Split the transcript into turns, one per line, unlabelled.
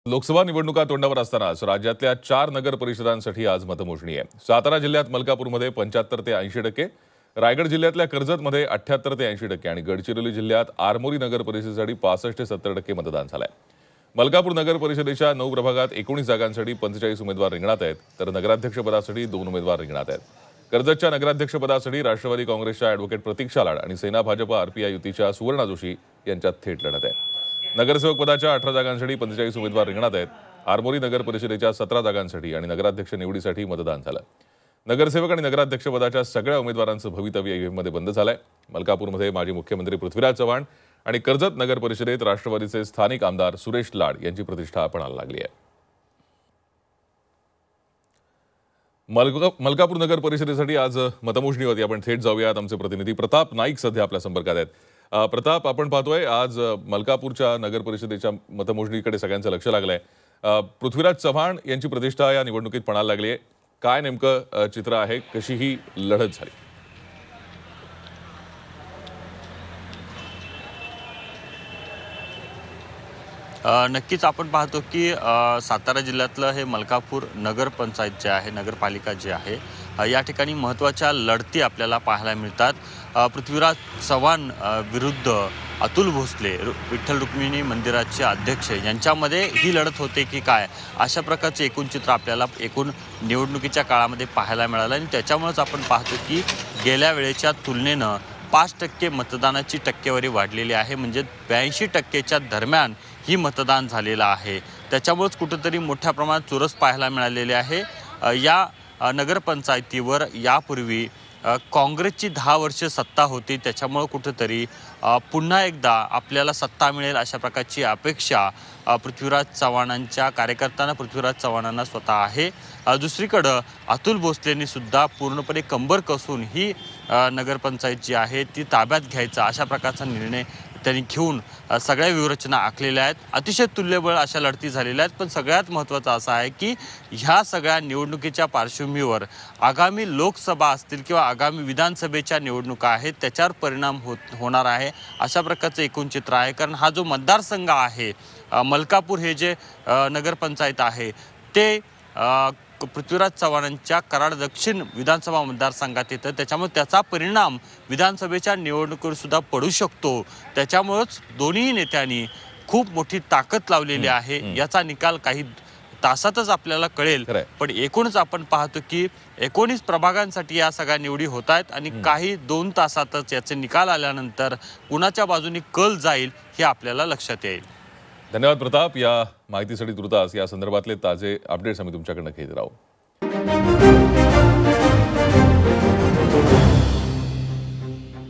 लोकसभा निवडणुका तोंडावर असतानाच राज्यातल्या 4 नगर परिषदांसाठी आज मतमोजणी आहे। सातारा जिल्ह्यात मलकापूरमध्ये 75 ते 80%, रायगड जिल्ह्यातल्या कर्जतमध्ये 78 ते 80% आणि गडचिरोली जिल्ह्यात आरमोरी नगर परिषदेसाठी 65 ते 70% मतदान झालंय। मलकापूर नगर परिषदेच्या 9 प्रभागात 19 जागांसाठी 45 उमेदवार रिंगणात आहेत, तर नगराध्यक्षपदासाठी 2 उमेदवार रिंगणात आहेत। कर्जतच्या नगराध्यक्षपदासाठी राष्ट्रवादी काँग्रेसच्या ॲडव्होकेट प्रतीक्षा लाड आणि सेना भाजपा आरपीआय युतीच्या सुवर्णा जोशी यांच्यात थेट लढत आहे। नगरसेवक पदाच्या 18 जागांसाठी 45 उमेदवार रिंगणात आहेत। आरमोरी नगर परिषदेच्या 17 जागांसाठी आणि नगराध्यक्ष निवडीसाठी मतदान झालं। नगरसेवक आणि नगराध्यक्ष पदाच्या सगळ्या उमेदवारांचं भवितव्य ईव्हीएममध्ये बंद झालंय। मलकापूरमध्ये माजी मुख्यमंत्री पृथ्वीराज चव्हाण आणि कर्जत नगर परिषदेत राष्ट्रवादीचे स्थानिक आमदार सुरेश लाड यांची प्रतिष्ठा पणाला लागली आहे। मलकापूर नगर परिषदेसाठी आज मतमोजणी होती। आपण थेट जाऊयात। आमचे प्रतिनिधी प्रताप नाईक सध्या आपल्या संपर्कात आहेत। प्रताप, आपण पाहतोय आज मलकापूरच्या नगर परिषदेच्या मतमोजणीकडे सगळ्यांचं लक्ष लागलंय। पृथ्वीराज चव्हाण यांची प्रतिष्ठा या निवडणुकीत पणाला लागली आहे। काय नेमकं चित्र आहे, कशी ही लढत झाली?
नक्कीच आपण पाहतो की सातारा जिल्ह्यातलं हे मलकापूर नगरपंचायत जे आहे, नगरपालिका जी आहे, या ठिकाणी महत्त्वाच्या लढती आपल्याला पाहायला मिळतात। पृथ्वीराज चव्हाण विरुद्ध अतुल भोसले, विठ्ठल रुक्मिणी मंदिराचे अध्यक्ष, यांच्यामध्ये ही लढत होते की काय, अशा प्रकारचे एकूण चित्र आपल्याला एकूण निवडणुकीच्या काळामध्ये पाहायला मिळालं। आणि त्याच्यामुळेच आपण पाहतो की गेल्या वेळेच्या तुलनेनं 5% मतदानाची टक्केवारी वाढलेली आहे, म्हणजे 82% दरम्यान ही मतदान झालेलं आहे। त्याच्यामुळेच कुठेतरी मोठ्या प्रमाणात चुरस पाहायला मिळालेली आहे। या नगरपंचायतीवर यापूर्वी काँग्रेसची 10 वर्ष सत्ता होती, त्याच्यामुळे कुठेतरी पुन्हा एकदा आपल्याला सत्ता मिळेल अशा प्रकारची अपेक्षा पृथ्वीराज चव्हाणांच्या कार्यकर्त्यांना, पृथ्वीराज चव्हाणांना स्वतः आहे। दुसरीकडं अतुल भोसलेंनी सुद्धा पूर्णपणे कंबर कसून ही नगरपंचायत जी आहे ती ताब्यात घ्यायचा अशा प्रकारचा निर्णय त्यांनी घेऊन सगळ्या व्यूहरचना आखलेल्या आहेत। अतिशय तुल्यबळ अशा लढती झालेल्या आहेत। पण सगळ्यात महत्त्वाचं असं आहे की ह्या सगळ्या निवडणुकीच्या पार्श्वभूमीवर आगामी लोकसभा असतील किंवा आगामी विधानसभेच्या निवडणुका आहेत त्याच्यावर परिणाम होणार आहे अशा प्रकारचं एकूण चित्र आहे। कारण हा जो मतदारसंघ आहे, मलकापूर हे जे नगरपंचायत आहे ते पृथ्वीराज चव्हाणांच्या कराड दक्षिण विधानसभा मतदारसंघात येतं, त्याच्यामुळे त्याचा परिणाम विधानसभेच्या निवडणुकीवर सुद्धा पडू शकतो। त्याच्यामुळेच दोन्ही नेत्यांनी खूप मोठी ताकद लावलेली आहे। याचा निकाल काही तासातच आपल्याला कळेल। पण एकूणच आपण पाहतो की 19 प्रभागांसाठी या सगळ्या निवडी होत आहेत आणि काही 2 तासातच याचे निकाल आल्यानंतर कुणाच्या बाजूने कल जाईल हे आपल्याला लक्षात येईल।
धन्यवाद प्रताप। या माहितीसाठी तुर्तास या संदर्भातले ताजे अपडेट्स आम्ही तुमच्याकडनं घेत राहू।